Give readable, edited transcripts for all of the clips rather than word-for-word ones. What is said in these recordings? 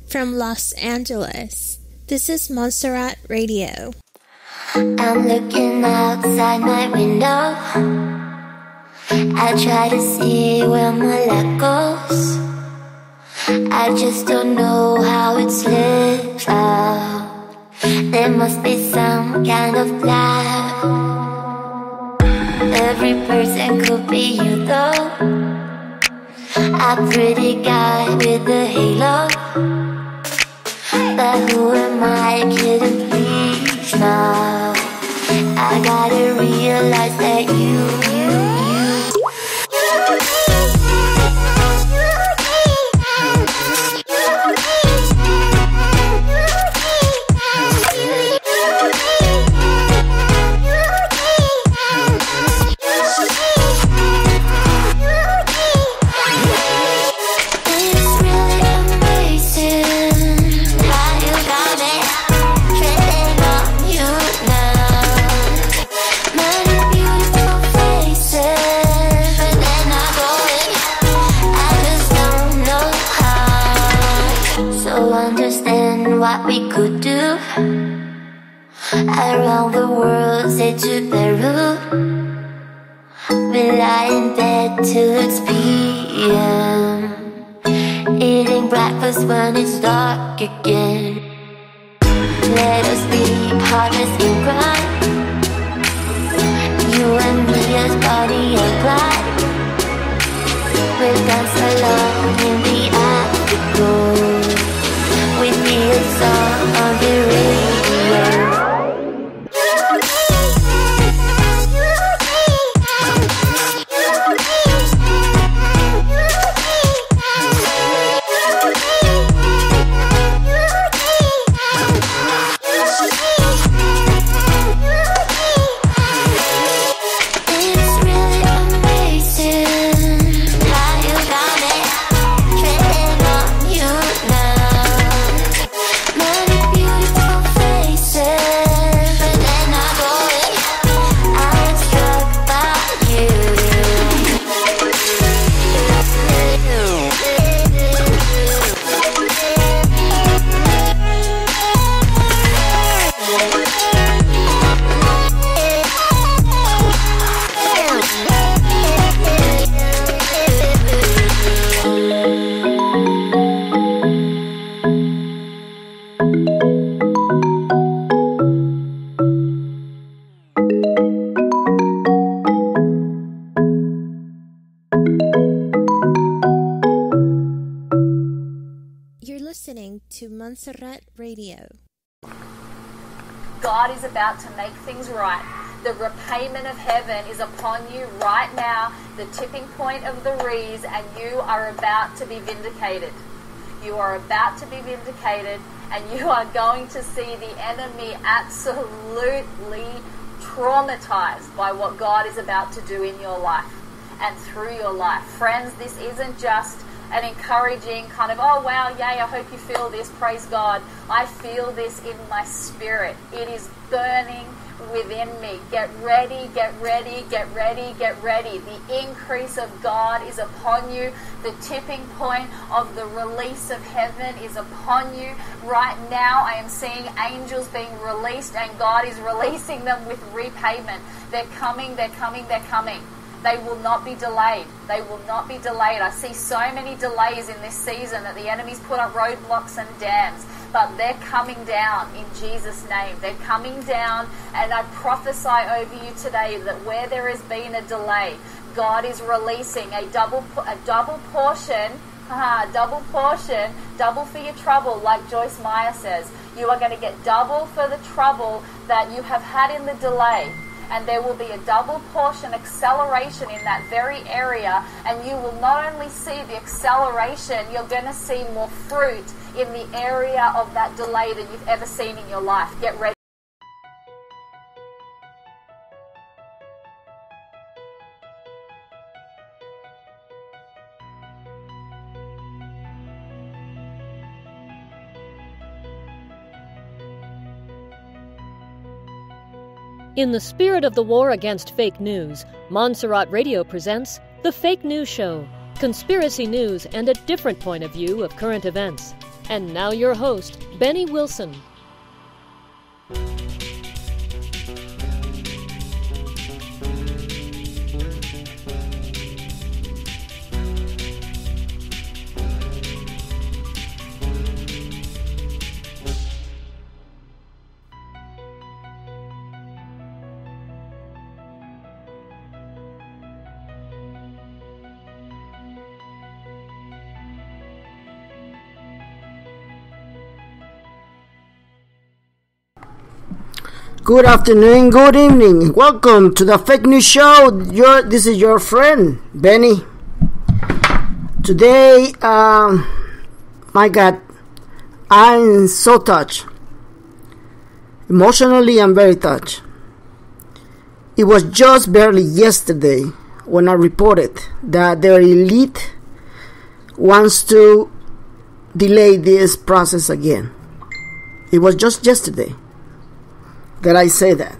from Los Angeles. This is Montserrat Radio. I'm looking outside my window. I try to see where my luck goes. I just don't know how it slips out. There must be some kind of plan. Every person could be you though. A pretty guy with a halo. But who am I kidding, please now? I gotta realize that you what we could do around the world, say to Peru. We lie in bed till it's PM, eating breakfast when it's dark again. Let us be partners in crime, you and me as body and blood. We'll dance along in the afterglow. We feel a song on the radio. It's really amazing how you got me trending on you now. You're listening to Montserrat Radio. God is about to make things right. The repayment of heaven is upon you right now, the tipping point of the R's, and you are about to be vindicated. You are about to be vindicated, and you are going to see the enemy absolutely traumatized by what God is about to do in your life and through your life. Friends, this isn't just an encouraging kind of, oh wow, yay, I hope you feel this, praise God. I feel this in my spirit. It is burning within me. Get ready, get ready, get ready, get ready. The increase of God is upon you. The tipping point of the release of heaven is upon you. Right now, I am seeing angels being released, and God is releasing them with repayment. They're coming, they're coming, they're coming. They will not be delayed. They will not be delayed. I see so many delays in this season that the enemy's put up roadblocks and dams, but they're coming down in Jesus' name. They're coming down, and I prophesy over you today that where there has been a delay, God is releasing a double portion, double for your trouble, like Joyce Meyer says. You are going to get double for the trouble that you have had in the delay. And there will be a double portion acceleration in that very area, and you will not only see the acceleration, you're going to see more fruit in the area of that delay than you've ever seen in your life. Get ready. In the spirit of the war against fake news, Montserrat Radio presents The Fake News Show, conspiracy news and a different point of view of current events. And now your host, Benny Wilson. Good afternoon, good evening. Welcome to the Fake News Show. This is your friend, Benny. Today, my God, I'm so touched. Emotionally, I'm very touched. It was just barely yesterday when I reported that their elite wants to delay this process again. It was just yesterday that I say that.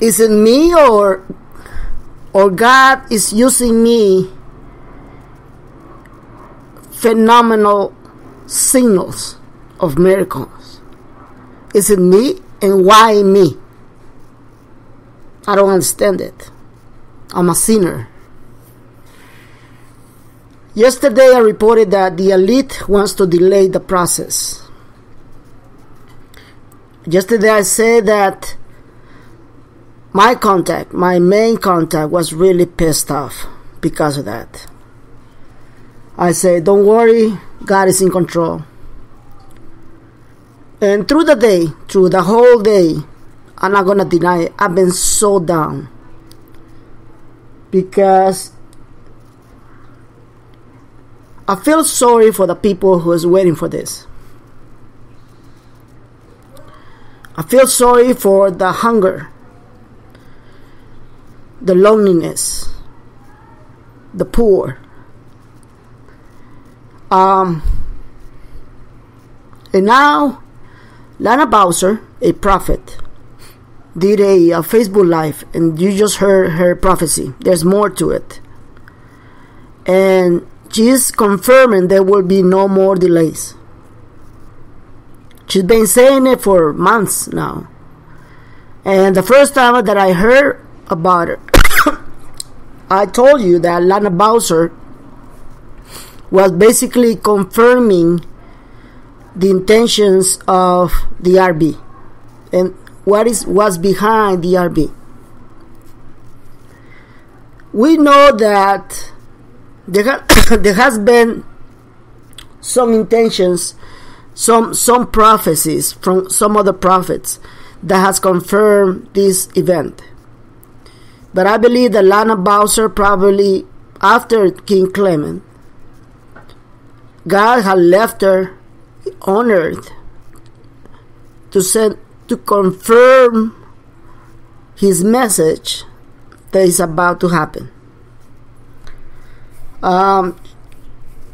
Is it me or God is using me phenomenal signals of miracles? Is it me, and why me? I don't understand it. I'm a sinner. Yesterday I reported that the elite wants to delay the process. Yesterday I said that my main contact was really pissed off because of that. I said, don't worry, God is in control. And through the whole day, I'm not going to deny it, I've been so down. Because I feel sorry for the people who is waiting for this. I feel sorry for the hunger, the loneliness, the poor. And now, LANA VAWSER, a prophet, did a Facebook Live, and you just heard her prophecy. There's more to it. And she's confirming there will be no more delays. She's been saying it for months now. And the first time that I heard about it, I told you that LANA VAWSER was basically confirming the intentions of the RB and what's behind the RB. We know that there has been some intentions, some prophecies from some other prophets that has confirmed this event. But I believe that LANA VAWSER, probably after King Clement, God had left her on earth to confirm his message that is about to happen. The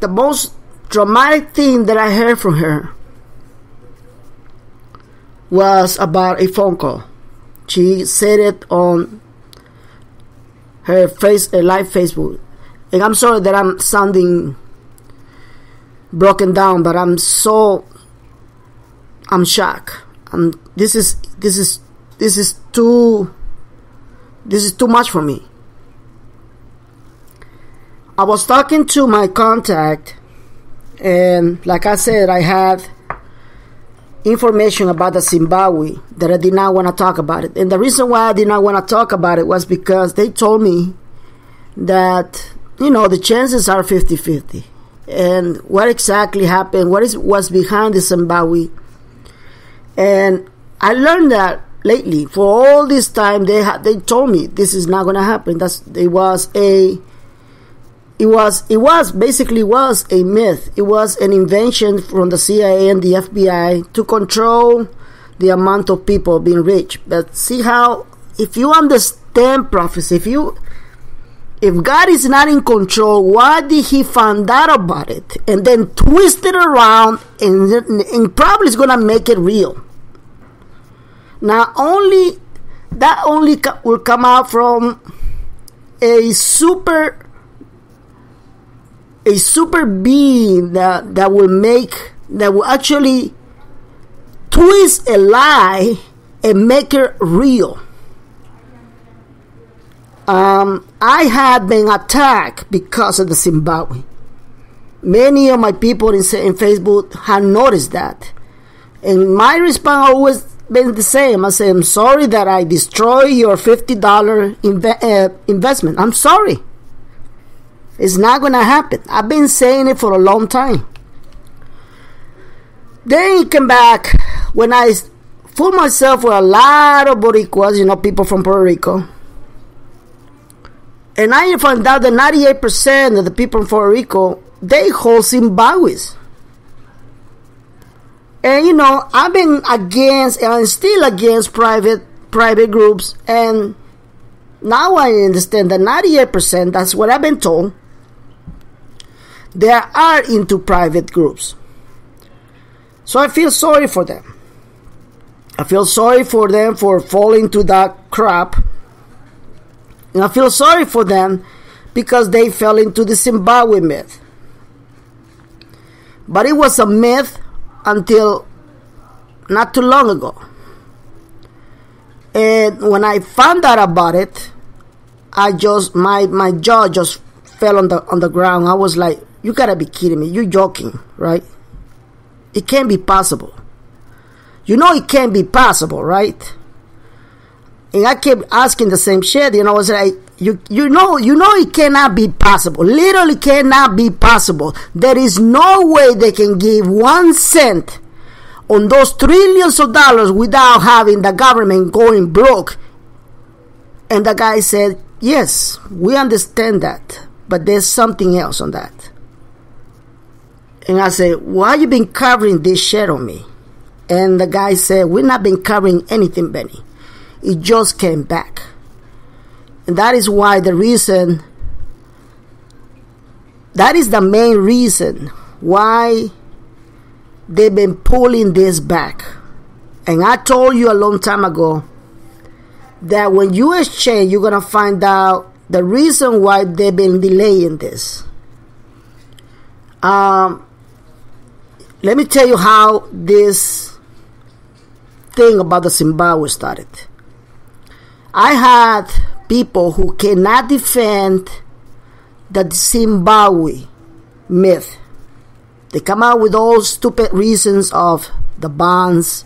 most dramatic thing that I heard from her was about a phone call. She said it on her live Facebook. And I'm sorry that I'm sounding broken down, but I'm shocked. This is too much for me. I was talking to my contact, and like I said, I had information about the Zimbabwe that I did not want to talk about it. And the reason why I did not want to talk about it was because they told me that, the chances are 50-50. And what exactly happened, what's behind the Zimbabwe. And I learned that lately. For all this time, they told me this is not going to happen. It was a myth. It was an invention from the CIA and the FBI to control the amount of people being rich. But see how, if you understand prophecy, if God is not in control, why did he find out about it and then twist it around and probably is going to make it real? Now, only will come out from a super a super being that will actually twist a lie and make it real. I had been attacked because of the Zimbabwe. Many of my people in Facebook had noticed that. And my response always been the same. I say, I'm sorry that I destroy your $50 investment. I'm sorry. It's not going to happen. I've been saying it for a long time. Then he came back when I fooled myself with a lot of Boricuas, people from Puerto Rico. And I found out that 98% of the people in Puerto Rico, they hold Zimbabwe's. And I've been against, and I'm still against private groups. And now I understand that 98%, that's what I've been told, they are into private groups. So I feel sorry for them. I feel sorry for them for falling to that crap. And I feel sorry for them because they fell into the Zimbabwe myth. But it was a myth until not too long ago. And when I found out about it, my jaw just fell on the ground. I was like, you gotta be kidding me. You're joking, right? It can't be possible. It can't be possible, right? And I kept asking the same shit. I was like, you know it cannot be possible. Literally cannot be possible. There is no way they can give 1 cent on those trillions of dollars without having the government going broke. And the guy said, yes, we understand that, but there's something else on that. And I said, why you been covering this shit on me? And the guy said, we've not been covering anything, Benny. It just came back. And that is why that is the main reason why they've been pulling this back. And I told you a long time ago that when you exchange, you're going to find out the reason why they've been delaying this. Let me tell you how this thing about the Zimbabwe started. I had people who cannot defend the Zimbabwe myth. They come out with all stupid reasons of the bonds.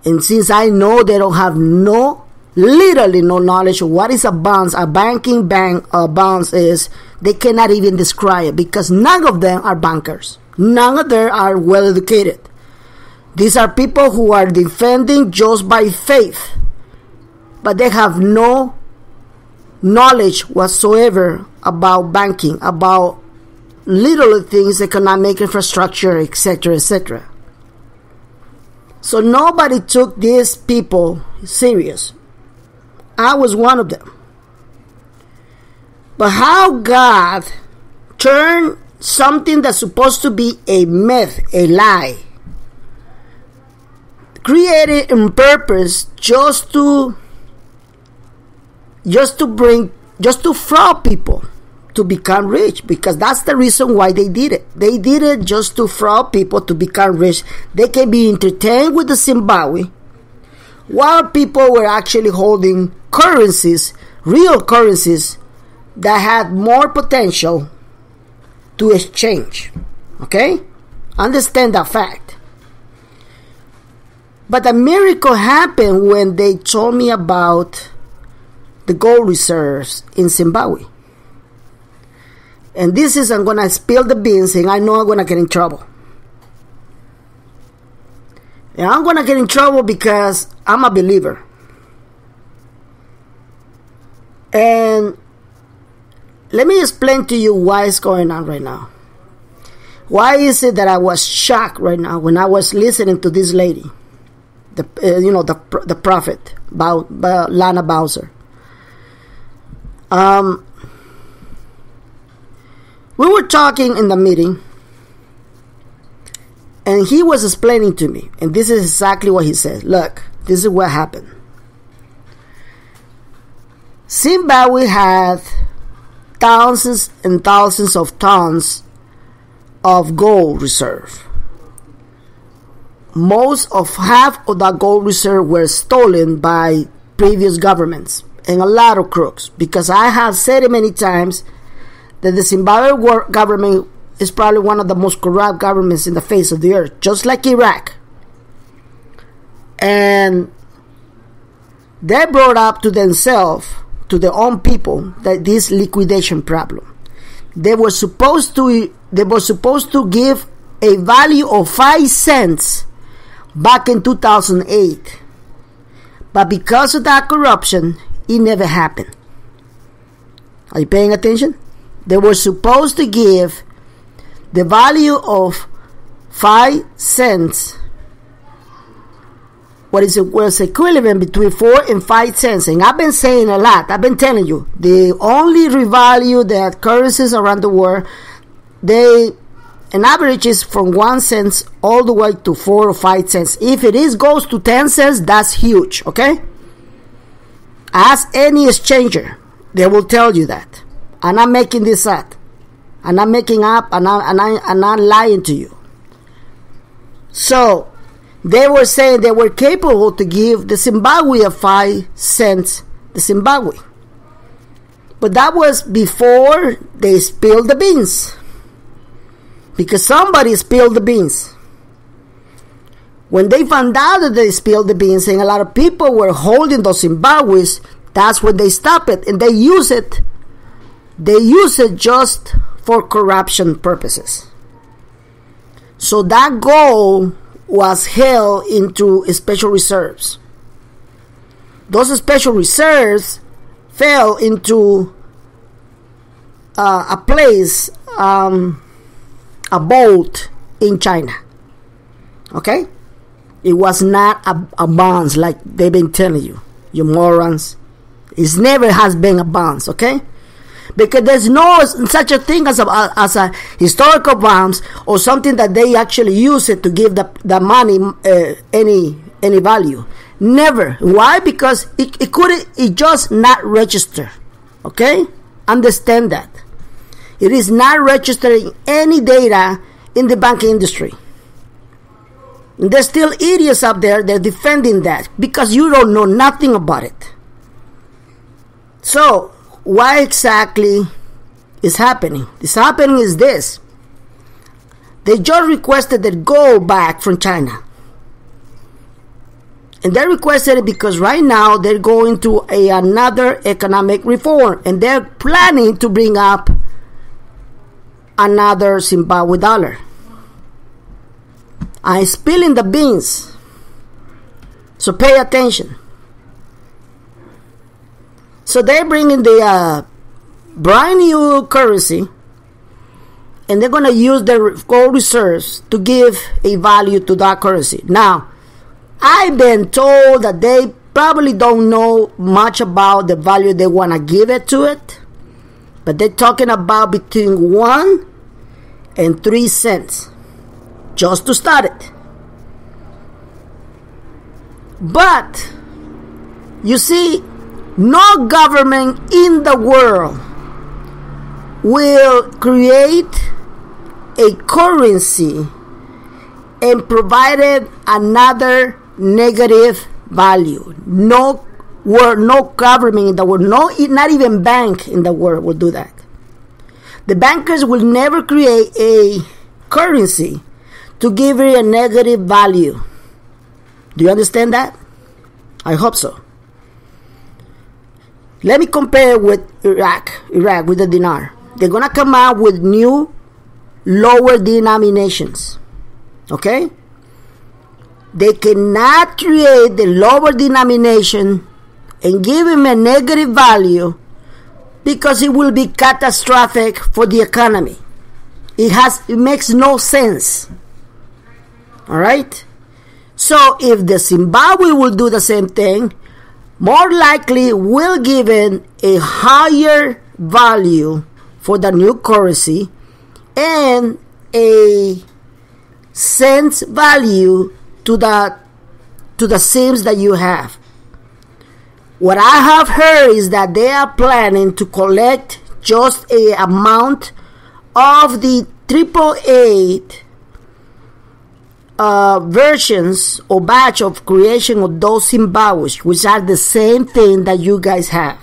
And since I know they don't have literally no knowledge of what is a bonds, a banking bonds is, they cannot even describe it because none of them are bankers. None of them are well educated. These are people who are defending just by faith, but they have no knowledge whatsoever about banking, about little things, economic infrastructure, etc., etc. So nobody took these people serious. I was one of them. But how God turned something that's supposed to be a myth, a lie, created on purpose just to fraud people to become rich, because that's the reason why they did it. They did it just to fraud people to become rich. They can be entertained with the Zimbabwe while people were actually holding currencies, real currencies that had more potential to exchange. Okay? Understand that fact. But a miracle happened when they told me about the gold reserves in Zimbabwe. And this is, I'm going to spill the beans, and I know I'm going to get in trouble. And I'm going to get in trouble because I'm a believer. And let me explain to you why it's going on right now. Why is it that I was shocked right now when I was listening to this lady, the prophet, LANA VAWSER? We were talking in the meeting, and he was explaining to me, and this is exactly what he said. Look, this is what happened. Zimbabwe had thousands and thousands of tons of gold reserve. Half of that gold reserve were stolen by previous governments and a lot of crooks, because I have said it many times that the Zimbabwe government is probably one of the most corrupt governments in the face of the earth, just like Iraq. And they brought up to themselves, to their own people, that this liquidation problem. They were supposed to give a value of 5 cents back in 2008. But because of that corruption, it never happened. Are you paying attention? They were supposed to give the value of 5 cents, was equivalent between 4 and 5 cents. And I've been saying a lot. I've been telling you, the only revalue that currencies around the world, an average is from 1 cent all the way to 4 or 5 cents. If it goes to 10 cents, that's huge, okay? Ask any exchanger. They will tell you that. I'm not making this up. I'm not making up, and I'm not lying to you. So, they were saying they were capable to give the Zimbabwe a 5 cents, the Zimbabwe. But that was before they spilled the beans. Because somebody spilled the beans. When they found out that they spilled the beans and a lot of people were holding those Zimbabwe's, that's when they stopped it. And they use it just for corruption purposes. So that gold was held into special reserves. Those special reserves fell into a place, a boat in China. Okay? It was not a bonds like they've been telling you, you morons. It never has been a bonds, okay? Because there's no such a thing as a historical bonds or something that they actually use it to give the money any value. Never. Why? Because it just not register. Okay? Understand that. It is not registering any data in the banking industry. And there's still idiots out there that are defending that because you don't know nothing about it. So, what exactly is happening? What's happening is this. They just requested the gold back from China. And they requested it because right now they're going to another economic reform. And they're planning to bring up another Zimbabwe dollar. I'm spilling the beans. So pay attention. So they're bringing the brand new currency, and they're going to use their gold reserves to give a value to that currency. Now, I've been told that they probably don't know much about the value they want to give it to it, but they're talking about between 1 and 3 cents just to start it. But, you see, no government in the world will create a currency and provide it another negative value. No government in the world, not even bank in the world will do that. The bankers will never create a currency to give it a negative value. Do you understand that? I hope so. Let me compare with Iraq with the dinar. They're going to come out with new lower denominations. Okay? They cannot create the lower denomination and give him a negative value because it will be catastrophic for the economy. It makes no sense. All right? So if the Zimbabwe will do the same thing, more likely will give it a higher value for the new currency and a cents value to the SIMs that you have. What I have heard is that they are planning to collect just a amount of the 888 versions or batch of creation of those Zimbabweans, which are the same thing that you guys have.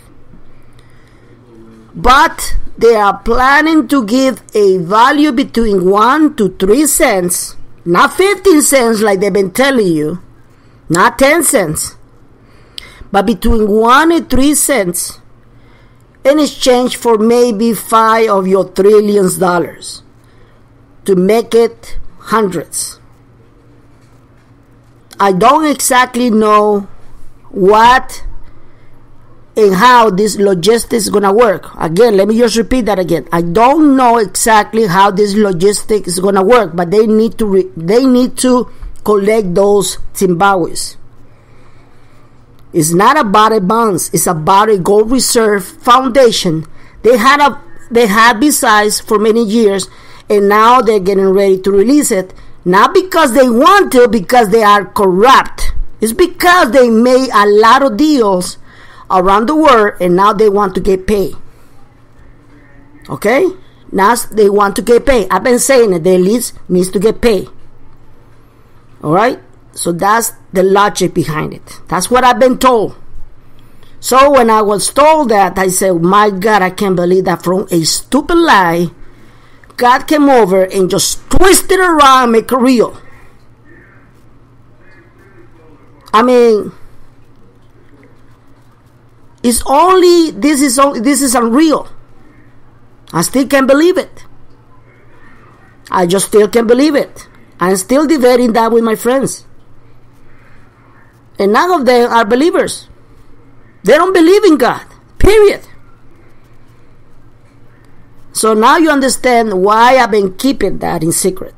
But they are planning to give a value between 1 to 3 cents, not 15 cents like they've been telling you, not 10 cents, but between 1 and 3 cents in exchange for maybe 5 of your trillions dollars to make it hundreds. I don't exactly know what and how this logistics is going to work. Again, let me just repeat that again. I don't know exactly how this logistics is going to work, but they need to collect those Zimbabweans. It's not about a bonds. It's about a gold reserve foundation. They had besides for many years, and now they're getting ready to release it. Not because they want to, because they are corrupt. It's because they made a lot of deals around the world, and now they want to get paid. Okay? Now they want to get paid. I've been saying it. The elite needs to get paid. Alright? So that's the logic behind it. That's what I've been told. So when I was told that, I said, my God, I can't believe that from a stupid lie, God came over and just twisted it around and make it real. I mean, this is unreal. I still can't believe it. I just still can't believe it. I'm still debating that with my friends. And none of them are believers. They don't believe in God. Period. So now you understand why I've been keeping that in secret.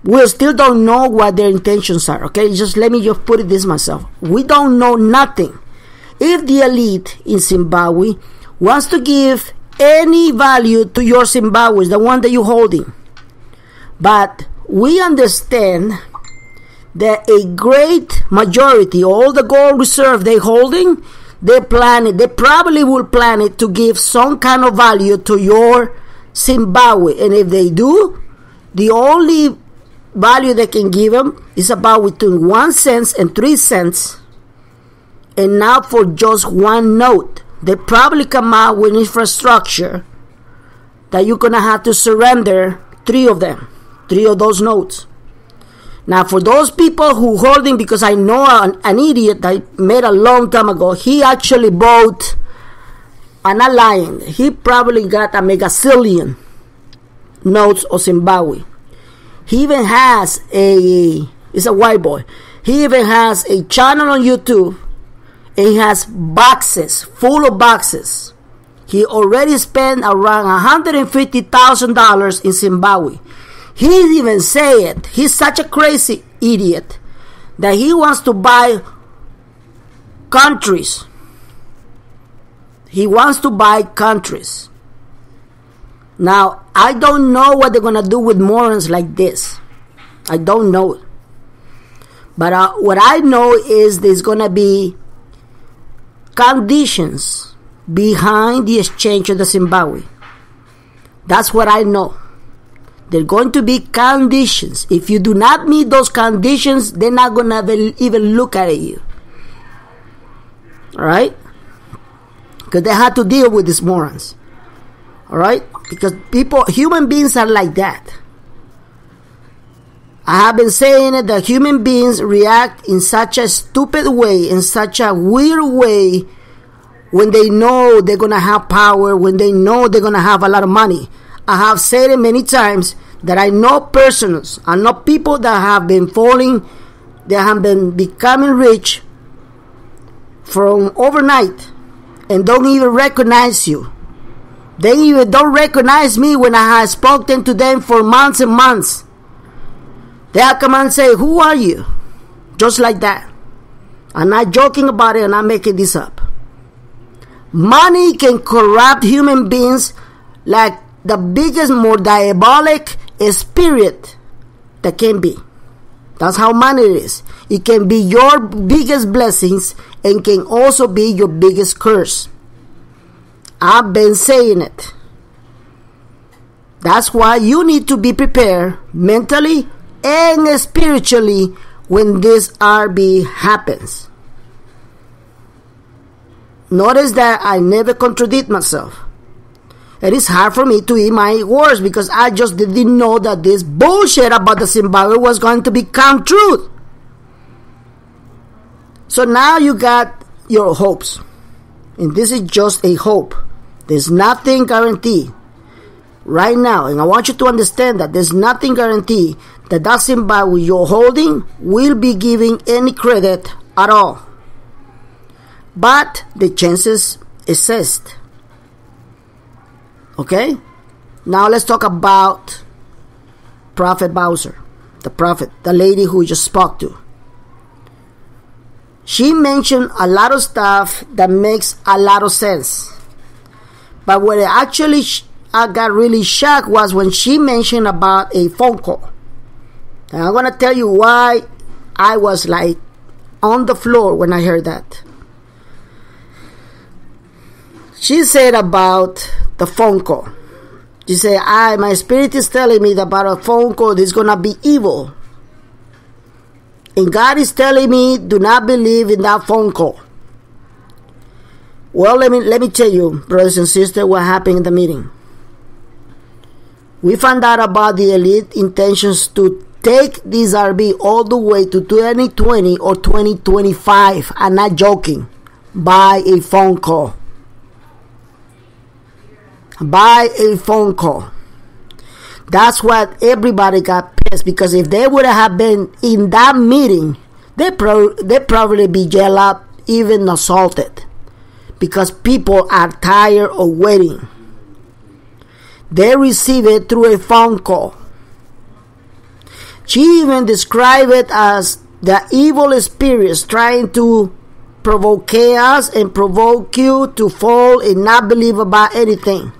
We still don't know what their intentions are, okay? Just let me just put it this myself. We don't know nothing. If the elite in Zimbabwe wants to give any value to your Zimbabwe, the one that you're holding, but we understand that a great majority, all the gold reserve they're holding, they probably will plan it to give some kind of value to your Zimbabwe. And if they do, the only value they can give them is about between 1 cent and 3 cents. And not for just one note. They probably come out with infrastructure that you're going to have to surrender 3 of them. 3 of those notes. Now, for those people who holding, because I know an idiot that I met a long time ago, he actually bought an alliance. He probably got a megazillion notes of Zimbabwe. He even has he's a white boy. He even has a channel on YouTube, and he has boxes, full of boxes. He already spent around $150,000 in Zimbabwe. He even said he's such a crazy idiot that he wants to buy countries. He wants to buy countries. Now, I don't know what they're going to do with morons like this. I don't know. But what I know is there's going to be conditions behind the exchange of the Zimbabwe. That's what I know. There are going to be conditions. If you do not meet those conditions, they're not going to even look at you. Alright? Because they have to deal with these morons. Alright? Because human beings are like that. I have been saying it, that human beings react in such a stupid way, in such a weird way, when they know they're going to have power, when they know they're going to have a lot of money. I have said it many times that I know persons, I know people that have been falling, they have been becoming rich from overnight and don't even recognize you. They even don't recognize me when I have spoken to them for months and months. They'll come and say, who are you? Just like that. I'm not joking about it, and I'm making this up. Money can corrupt human beings like the biggest, more diabolic spirit that can be. That's how money is. It can be your biggest blessings and can also be your biggest curse. I've been saying it. That's why you need to be prepared mentally and spiritually when this RB happens. Notice that I never contradict myself. It is hard for me to eat my words because I just didn't know that this bullshit about the Zimbabwe was going to become truth. So now you got your hopes. And this is just a hope. There's nothing guaranteed right now. And I want you to understand that there's nothing guaranteed that that Zimbabwe you're holding will be giving any credit at all. But the chances exist. Okay? Now let's talk about Prophet VAWSER. The prophet, the lady who just spoke to. She mentioned a lot of stuff that makes a lot of sense. But what actually I got really shocked was when she mentioned about a phone call. And I'm going to tell you why I was like on the floor when I heard that. She said about the phone call. She said, my spirit is telling me that about a phone call is going to be evil. And God is telling me, do not believe in that phone call. Well, let me tell you, brothers and sisters, what happened in the meeting. We found out about the elite intentions to take this RB all the way to 2020 or 2025. I'm not joking. By a phone call. By a phone call. That's what everybody got pissed, because if they would have been in that meeting, they'd probably be jailed up, even assaulted, because people are tired of waiting. They receive it through a phone call. She even described it as the evil spirits trying to provoke chaos and provoke you to fall and not believe about anything.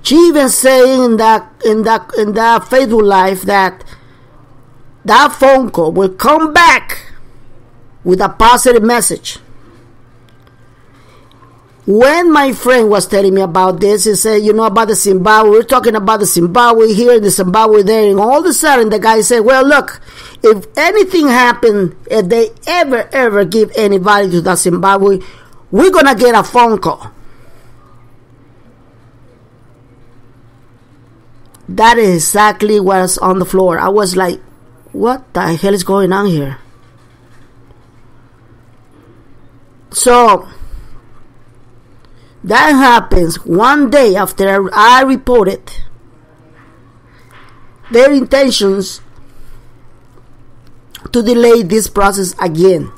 She even saying in that Facebook Live that phone call will come back with a positive message. When my friend was telling me about this, he said, about the Zimbabwe, we're talking about the Zimbabwe here, the Zimbabwe there, and all of a sudden the guy said, well, look, if anything happened, if they ever give any value to that Zimbabwe, we're going to get a phone call. That is exactly what's on the floor. I was like, what the hell is going on here? So, that happens one day after I reported their intentions to delay this process again.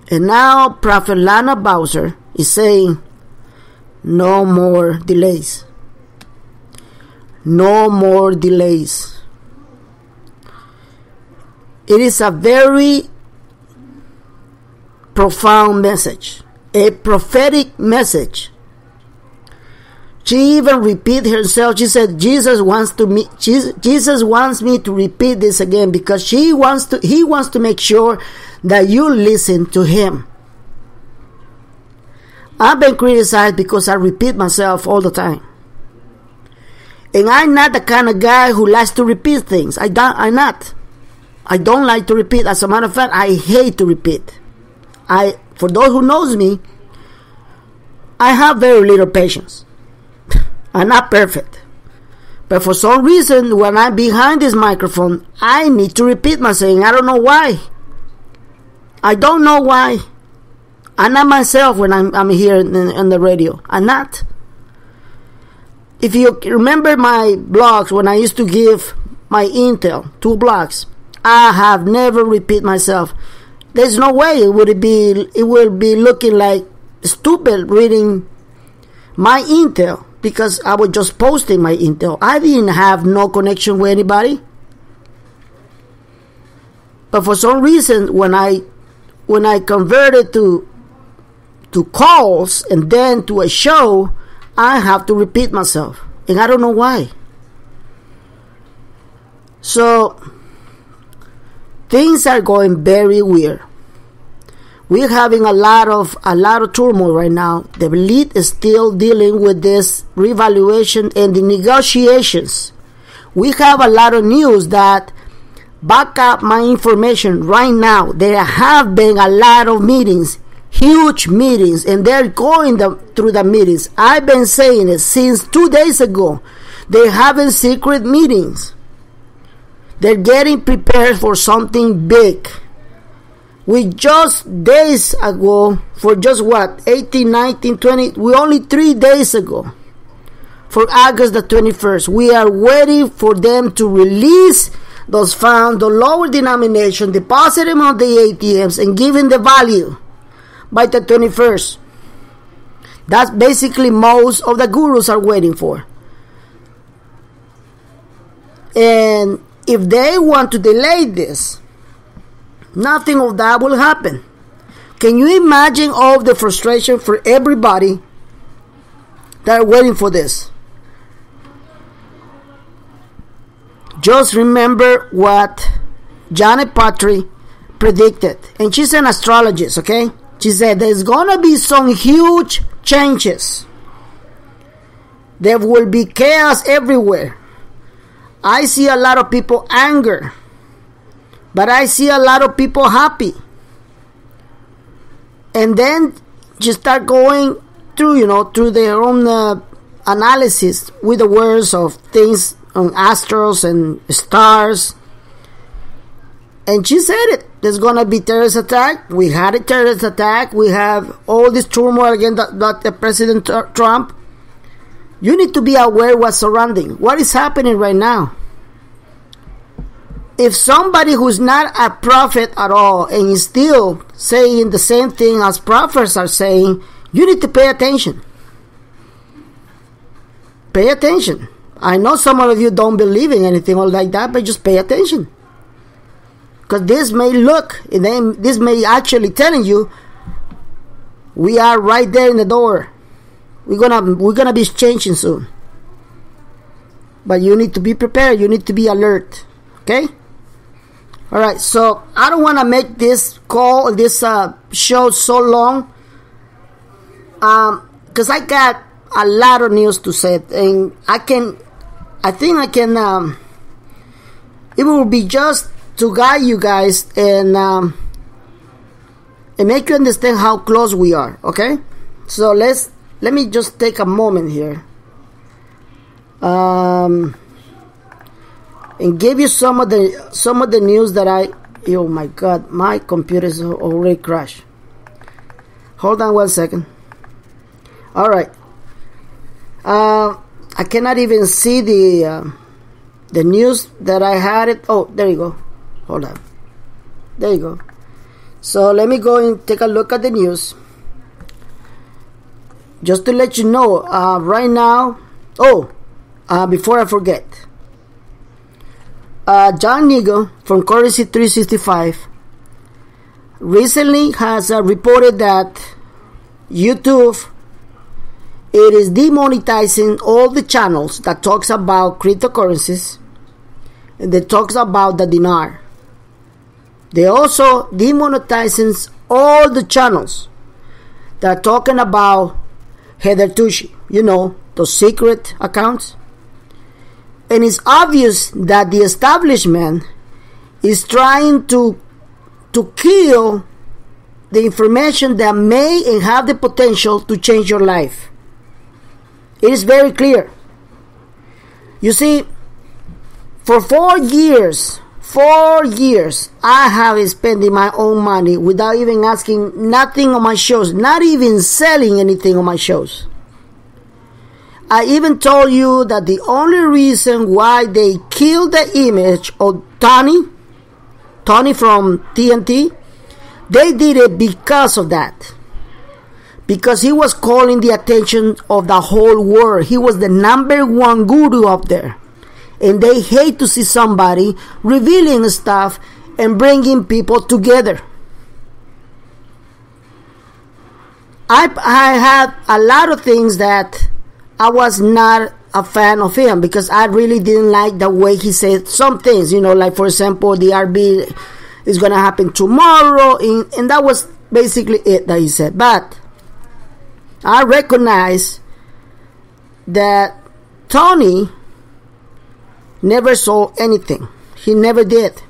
And now Prophet LANA VAWSER is saying, no more delays. No more delays. It is a very profound message, a prophetic message. She even repeated herself. She said, Jesus wants me to repeat this again because he wants to make sure that you listen to him. I've been criticized because I repeat myself all the time. And I'm not the kind of guy who likes to repeat things. I'm not. I don't like to repeat. As a matter of fact, I hate to repeat. For those who knows me, I have very little patience. I'm not perfect. But for some reason, when I'm behind this microphone, I need to repeat myself. I don't know why. I don't know why. I'm not myself when I'm here on the radio. I'm not. If you remember my blogs, when I used to give my intel, 2 blogs, I have never repeat myself. There's no way it will be looking like stupid reading my intel, because I was just posting my intel. I didn't have no connection with anybody. But for some reason, when I converted to calls and then to a show, I have to repeat myself, and I don't know why. So things are going very weird. we're having a lot of turmoil right now. The elite is still dealing with this revaluation and the negotiations. We have a lot of news that back up my information right now. There have been a lot of meetings, huge meetings, and they're going through the meetings. I've been saying it since 2 days ago. They're having secret meetings. They're getting prepared for something big. We just days ago, for just what, 18, 19, 20, we only 3 days ago, for August the 21st, we are waiting for them to release those funds, the lower denomination, deposit them on the ATMs, and giving the value by the 21st. That's basically most of the gurus are waiting for. And if they want to delay this, nothing of that will happen. Can you imagine all of the frustration for everybody that are waiting for this? Just remember what Janet Patry predicted. And she's an astrologist, okay? She said there's going to be some huge changes. There will be chaos everywhere. I see a lot of people angry, but I see a lot of people happy. And then you start going through, through their own analysis with the words of things on astros and stars. And she said it. There's going to be terrorist attack. We had a terrorist attack. We have all this turmoil against the President Trump. You need to be aware what's surrounding. What is happening right now? If somebody who's not a prophet at all and is still saying the same thing as prophets are saying, you need to pay attention. Pay attention. I know some of you don't believe in anything like that, but just pay attention. Because this may actually telling you, we are right there in the door. We're gonna be changing soon. But you need to be prepared. You need to be alert. Okay? Alright, so I don't want to make this call, this show so long. Because I got a lot of news to say. And I think I can, it will be just to guide you guys and make you understand how close we are. Okay? So let me just take a moment here. And give you some of the news that oh my god, my computer is already crashed. Hold on 1 second. Alright. I cannot even see the news that I had it. Oh, there you go. Hold on. There you go. So let me go and take a look at the news. Just to let you know, right now, before I forget, John Nigel from Currency 365 recently has reported that YouTube, it is demonetizing all the channels that talks about cryptocurrencies and that talks about the dinar. They also demonetizing all the channels that are talking about Heather Tucci, those secret accounts. And it's obvious that the establishment is trying to kill the information that may and have the potential to change your life. It is very clear. You see, for 4 years, I have been spending my own money without even asking nothing on my shows, not even selling anything on my shows. I even told you that the only reason why they killed the image of Tony from TNT, they did it because of that. Because he was calling the attention of the whole world. He was the #1 guru up there. And they hate to see somebody revealing stuff and bringing people together. I had a lot of things that I was not a fan of him because I really didn't like the way he said some things, like for example, the RB is going to happen tomorrow, and that was basically it that he said. But I recognize that Tony never sold anything. He never did.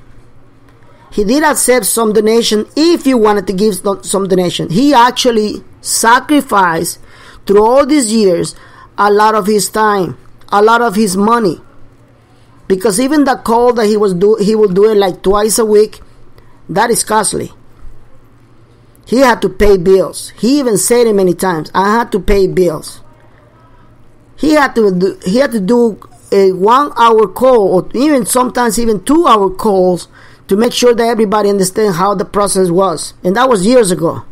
He did accept some donation if he wanted to give some donation. He actually sacrificed through all these years a lot of his time, a lot of his money. Because even the call that he would do it like twice a week, that is costly. He had to pay bills. He even said it many times. I had to pay bills. He had to do a 1 hour call, or even sometimes even 2 hour calls, to make sure that everybody understands how the process was. And that was years ago.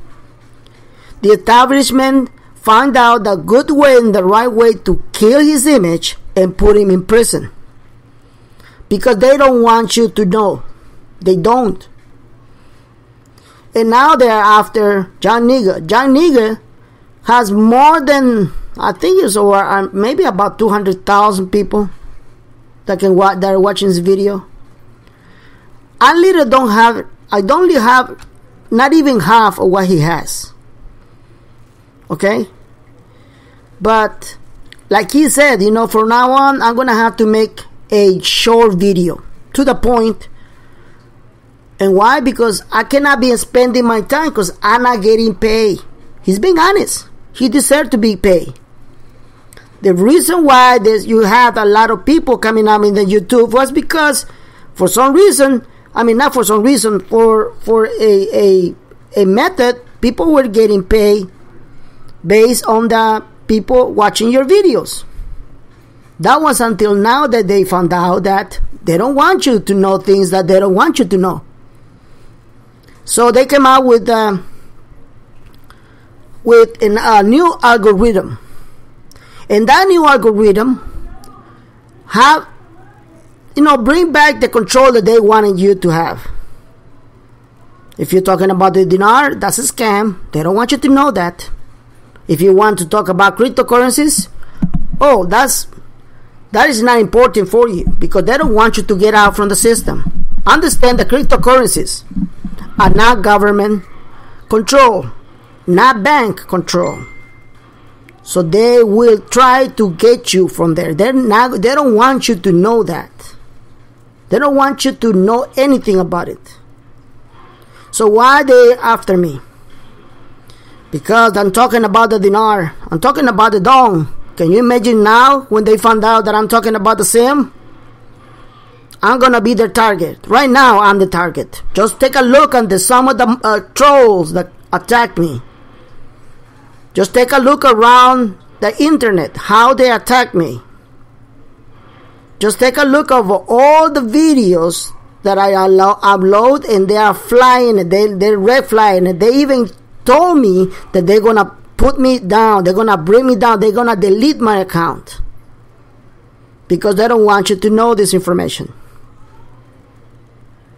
The establishment found out the good way and the right way to kill his image and put him in prison. Because they don't want you to know. They don't. And now they're after John Nigga. John Nigga has more than, I think it's over, maybe about 200,000 people that are watching this video. I only have not even half of what he has. Okay? But like he said, from now on, I'm going to have to make a short video to the point. And why? Because I cannot be spending my time because I'm not getting paid. He's being honest. He deserves to be paid. The reason why you had a lot of people coming up in the YouTube was because for some reason, not for some reason, for a method, people were getting paid based on the people watching your videos. That was until now that they found out that they don't want you to know things that they don't want you to know. So they came out with a new algorithm. And that new algorithm bring back the control that they wanted you to have. If you're talking about the dinar, that's a scam. They don't want you to know that. If you want to talk about cryptocurrencies, that is not important for you because they don't want you to get out from the system. Understand the cryptocurrencies are not government control, not bank control. So they will try to get you from there. They don't want you to know that. They don't want you to know anything about it. So why are they after me? Because I'm talking about the dinar. I'm talking about the dong. Can you imagine now when they found out that I'm talking about the sim? I'm going to be their target. Right now, I'm the target. Just take a look at some of the trolls that attack me. Just take a look around the internet, how they attack me. Just take a look of all the videos that I upload, and they are flying, they're red flying, and they even told me that they're going to put me down, they're going to bring me down, they're going to delete my account. Because they don't want you to know this information.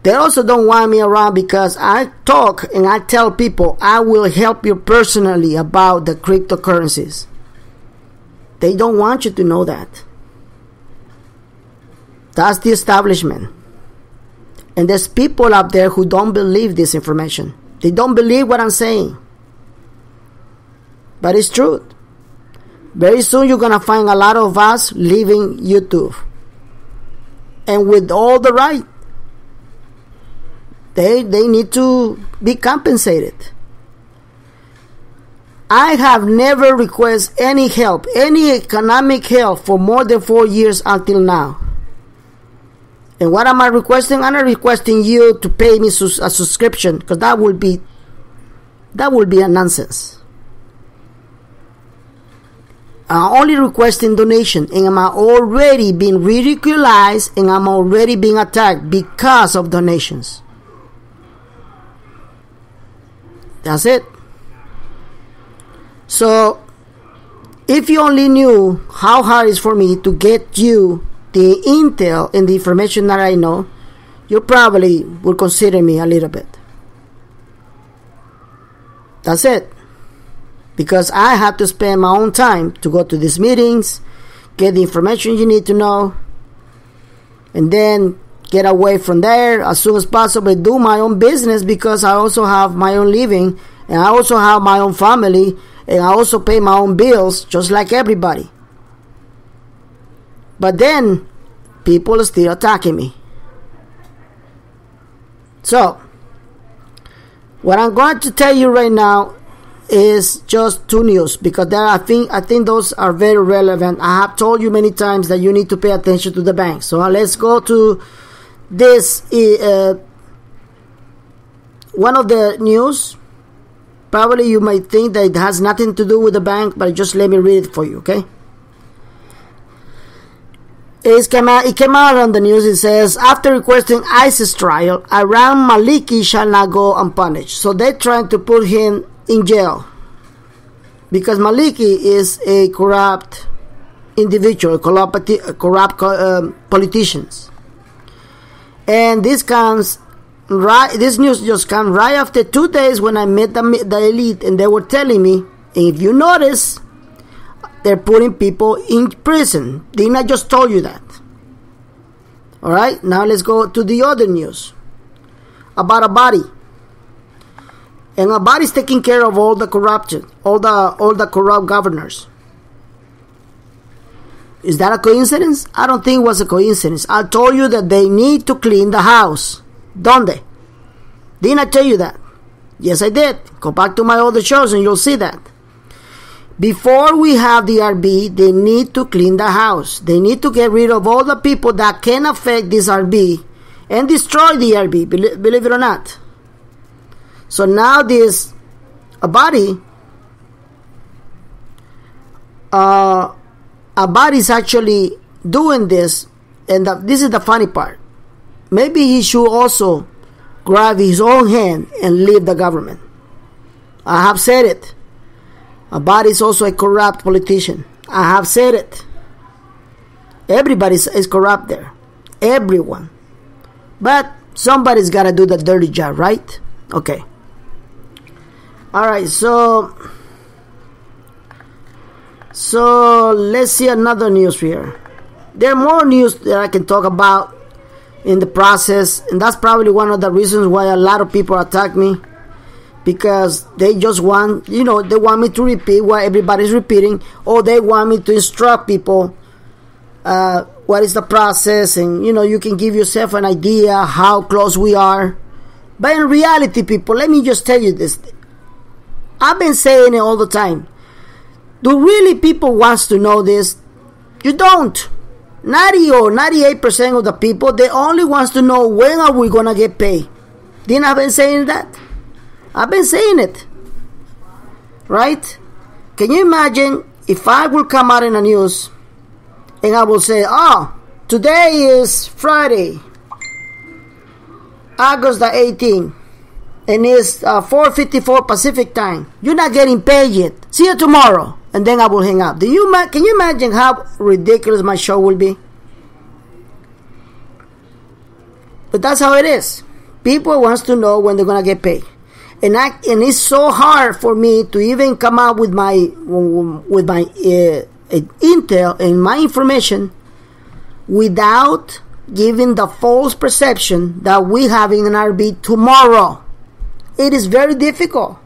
They also don't want me around because I talk and I tell people I will help you personally about the cryptocurrencies. They don't want you to know that. That's the establishment. And there's people out there who don't believe this information. They don't believe what I'm saying. But it's truth. Very soon you're going to find a lot of us leaving YouTube. And with all the right. They need to be compensated. I have never requested any help, any economic help for more than 4 years until now. And what am I requesting? I'm not requesting you to pay me a subscription because that would be a nonsense. I'm only requesting donation, and I'm already being ridiculed and I'm already being attacked because of donations. That's it. So, if you only knew how hard it is for me to get you the intel and the information that I know, you probably would consider me a little bit. That's it. Because I have to spend my own time to go to these meetings, get the information you need to know, and then get away from there as soon as possible, do my own business because I also have my own living And I also have my own family, and I also pay my own bills, just like everybody. But then, people are still attacking me. So, what I'm going to tell you right now is just 2 news, because I think those are very relevant. I have told you many times that you need to pay attention to the bank. So let's go to this. One of the news. Probably you might think that it has nothing to do with the bank, but just let me read it for you, okay? It came out on the news. It says, after requesting ISIS trial, Iran Maliki shall not go unpunished. So they're trying to put him in jail because Maliki is a corrupt individual, corrupt politicians. And this news just comes right after 2 days when I met the elite, and they were telling me, and if you notice, they're putting people in prison. Didn't I just told you that? Alright, now let's go to the other news about Abadi. And Abadi's taking care of all the corruption, all the corrupt governors. Is that a coincidence? I don't think it was a coincidence. I told you that they need to clean the house. Donde? Didn't I tell you that? Yes, I did. Go back to my other shows and you'll see that. Before we have the RB, they need to clean the house. They need to get rid of all the people that can affect this RB and destroy the RB, believe it or not. So now this Abadi is actually doing this, and this is the funny part. Maybe he should also grab his own hand and leave the government. I have said it. Abadi is also a corrupt politician. I have said it. Everybody is corrupt there. Everyone. But somebody's got to do the dirty job, right? Okay. Alright, so let's see another news here. There are more news that I can talk about in the process, and that's probably one of the reasons why a lot of people attack me, because they just want, they want me to repeat what everybody's repeating, or they want me to instruct people what is the process, and you can give yourself an idea how close we are. But in reality, people, let me just tell you this. I've been saying it all the time. Do really people wants to know this? You don't. 90 or 98% of the people, they only wants to know when are we gonna get paid. Didn't I been saying that? I've been saying it. Right? Can you imagine if I will come out in the news and I will say, today is Friday, August the 18th, and it's 4:54 Pacific time. You're not getting paid yet. See you tomorrow. And then I will hang up. Can you imagine how ridiculous my show will be? But that's how it is. People wants to know when they're gonna get paid, and it's so hard for me to even come out with my intel and my information without giving the false perception that we having an RB tomorrow. It is very difficult.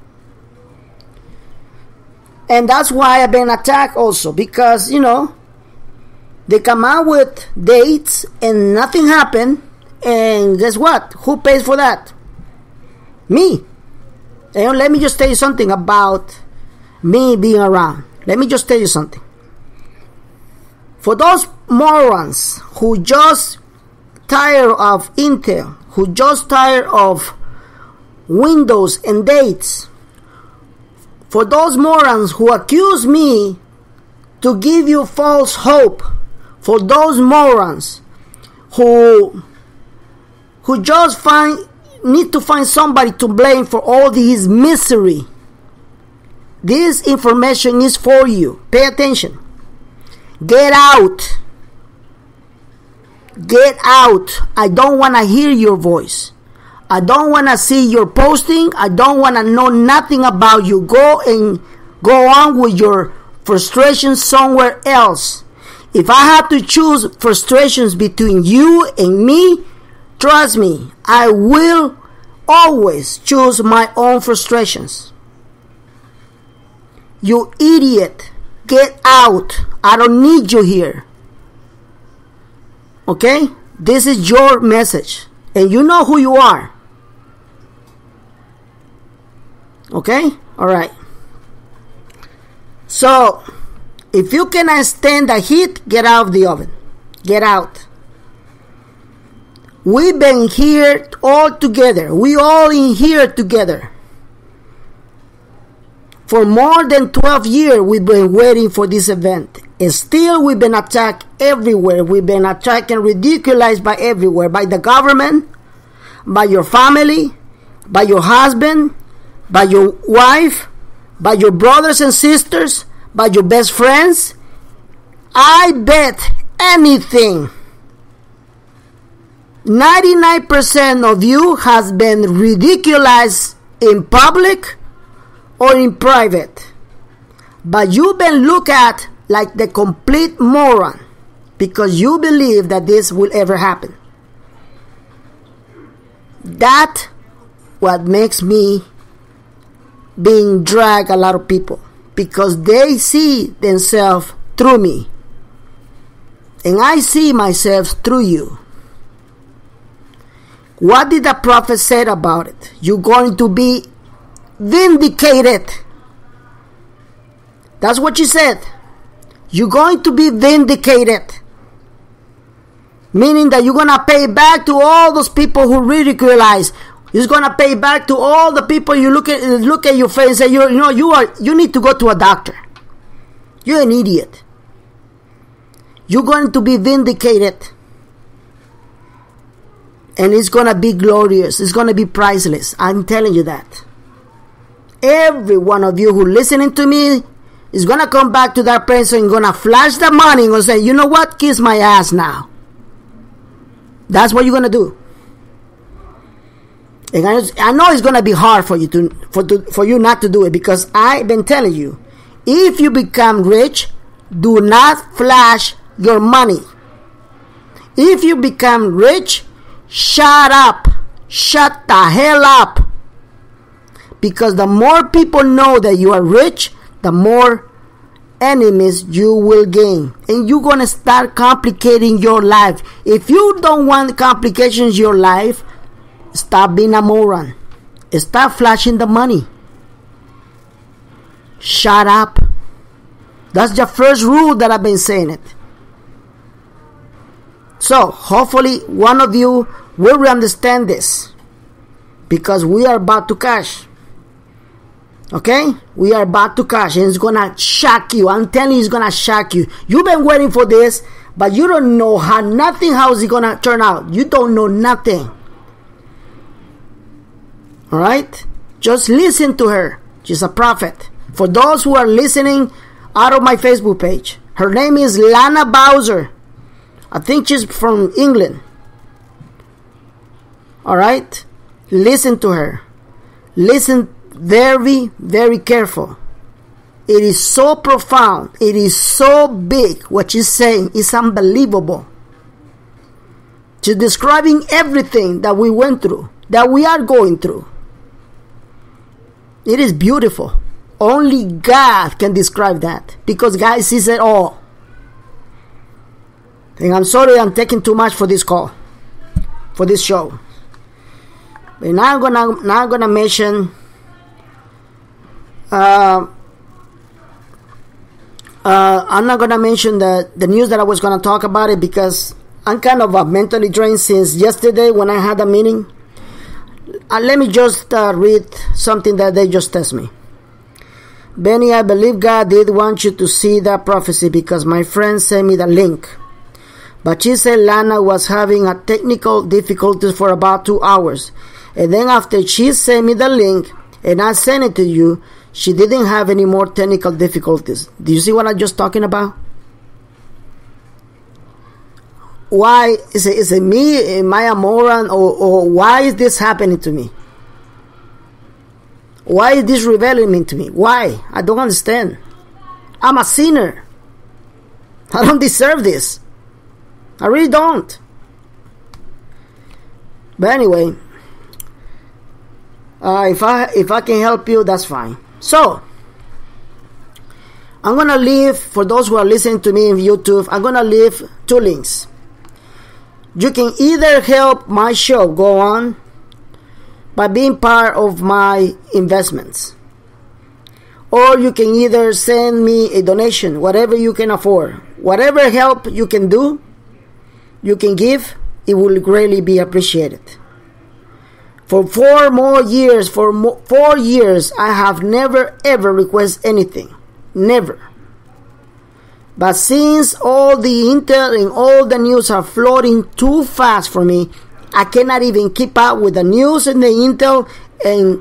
And that's why I've been attacked also, because, they come out with dates and nothing happened, and guess what? Who pays for that? Me. And let me just tell you something about me being around. Let me just tell you something. For those morons who just tired of Intel, who just tired of Windows and dates, for those morons who accuse me to give you false hope, for those morons who just need to find somebody to blame for all this misery, this information is for you. Pay attention. Get out. Get out. I don't want to hear your voice. I don't want to see your posting. I don't want to know nothing about you. Go on with your frustrations somewhere else. If I have to choose frustrations between you and me, trust me, I will always choose my own frustrations. You idiot. Get out. I don't need you here. Okay? This is your message. And you know who you are. Okay? Alright. So, if you cannot stand the heat, get out of the oven. Get out. We've been here all together. We all in here together. For more than 12 years, we've been waiting for this event. And still, we've been attacked everywhere. We've been attacked and ridiculized by everywhere. By the government, by your family, by your husband, by your wife, by your brothers and sisters, by your best friends. I bet anything 99% of you has been ridiculized in public or in private, but you've been looked at like the complete moron because you believe that this will ever happen. That what makes me being dragged a lot of people, because they see themselves through me and I see myself through you. What did the prophet say about it? You're going to be vindicated. That's what she said. You're going to be vindicated. Meaning that you're going to pay back to all those people who ridiculize. You're going to pay back to all the people you look at your face and say, you need to go to a doctor. You're an idiot. You're going to be vindicated. And it's going to be glorious. It's going to be priceless. I'm telling you that. Every one of you who listening to me is going to come back to that place and going to flash the money and say, you know what? Kiss my ass now. That's what you're going to do. And I know it's going to be hard for you for you not to do it, because I've been telling you, if you become rich, do not flash your money. If you become rich, shut up. Shut the hell up. Because the more people know that you are rich, the more enemies you will gain. And you're going to start complicating your life. If you don't want complications in your life, stop being a moron. Stop flashing the money. Shut up. That's the first rule that I've been saying it. So, hopefully one of you will understand this, because we are about to cash. Okay? We are about to cash, and it's going to shock you. I'm telling you, it's going to shock you. You've been waiting for this, but you don't know how is it going to turn out. You don't know nothing. Alright? Just listen to her. She's a prophet. For those who are listening out of my Facebook page, her name is LANA VAWSER. I think she's from England. Alright? Listen to her. Listen very, very careful. It is so profound. It is so big. What she's saying is unbelievable. She's describing everything that we went through, that we are going through. It is beautiful. Only God can describe that, because God sees it all. And I'm sorry I'm taking too much for this call, for this show. But now I'm gonna mention I'm not gonna mention the news that I was gonna talk about it, because I'm kind of mentally drained since yesterday when I had a meeting. Let me just read something that they just text me. Benny, I believe God did want you to see that prophecy, because my friend sent me the link. But she said Lana was having a technical difficulties for about 2 hours. And then after she sent me the link and I sent it to you, she didn't have any more technical difficulties. Do you see what I'm just talking about? Why is it me? Am I a moron? Or why is this happening to me? Why is this revealing to me? Why? I don't understand. I'm a sinner. I don't deserve this. I really don't. But anyway, if I can help you, that's fine. So, I'm going to leave, for those who are listening to me in YouTube, I'm going to leave 2 links. You can either help my show go on by being part of my investments, or you can either send me a donation, whatever you can afford. Whatever help you can do, you can give, it will greatly be appreciated. For 4 more years, 4 years, I have never ever requested anything. Never. But since all the intel and all the news are floating too fast for me, I cannot even keep up with the news and the intel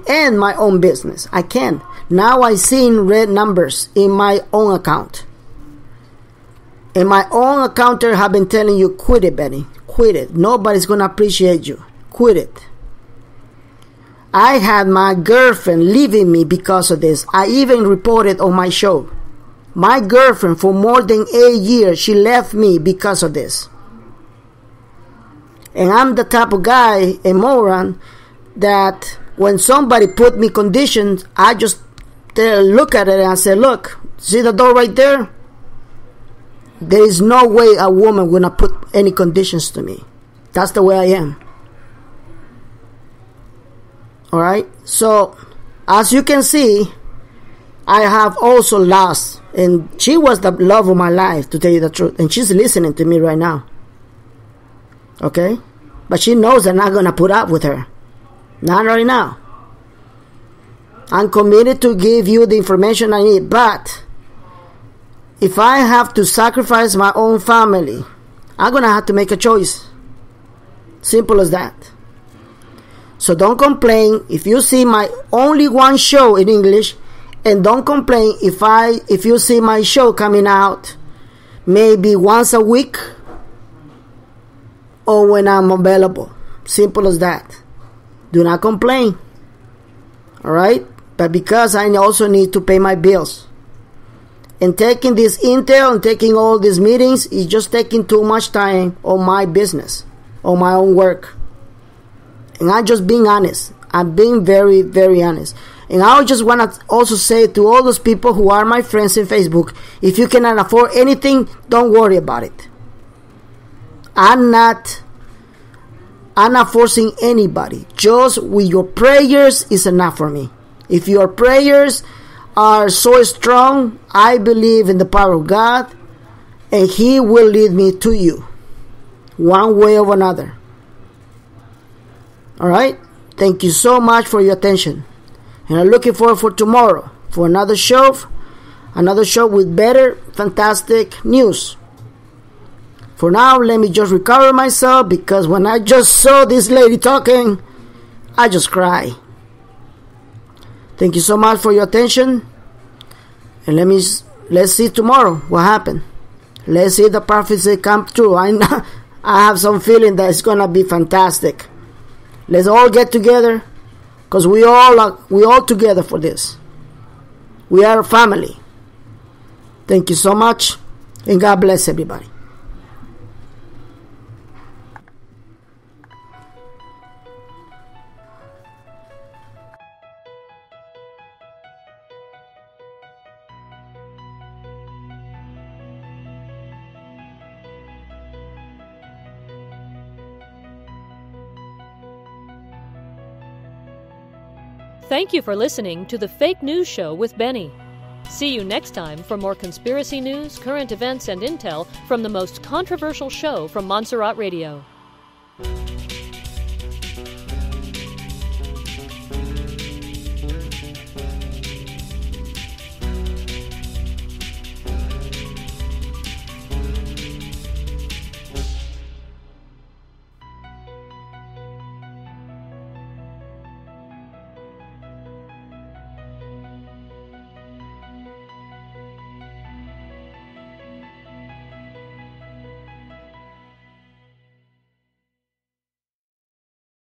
and my own business. I can't. Now I see red numbers in my own account. And my own accountant have been telling you, quit it, Benny. Quit it. Nobody's going to appreciate you. Quit it. I had my girlfriend leaving me because of this. I even reported on my show. My girlfriend, for more than 8 years, she left me because of this. And I'm the type of guy, a moron, that when somebody put me conditions, I just look at it and I say, look, see the door right there? There is no way a woman will not put any conditions to me. That's the way I am. Alright? So, as you can see, I have also lost. And she was the love of my life, to tell you the truth. And she's listening to me right now. Okay? But she knows I'm not going to put up with her. Not right now. I'm committed to give you the information I need. But if I have to sacrifice my own family, I'm going to have to make a choice. Simple as that. So don't complain if you see my only one show in English, and don't complain if you see my show coming out maybe once a week or when I'm available. Simple as that. Do not complain. Alright? But because I also need to pay my bills. And taking this intel and taking all these meetings is just taking too much time on my business, on my own work. And I'm just being honest. I'm being very, very honest. And I just want to also say to all those people who are my friends in Facebook, if you cannot afford anything, don't worry about it. I'm not forcing anybody. Just with your prayers is enough for me. If your prayers are so strong, I believe in the power of God, and He will lead me to you, one way or another. Alright? Thank you so much for your attention. And I'm looking forward for tomorrow for another show with better, fantastic news. For now, let me just recover myself, because when I just saw this lady talking, I just cry. Thank you so much for your attention. And let's see tomorrow what happened. Let's see the prophecy come true. I have some feeling that it's gonna be fantastic. Let's all get together, because we all together for this. We are a family. Thank you so much, and God bless everybody. Thank you for listening to the Fake News Show with Benny. See you next time for more conspiracy news, current events, and intel from the most controversial show from Montserrat Radio.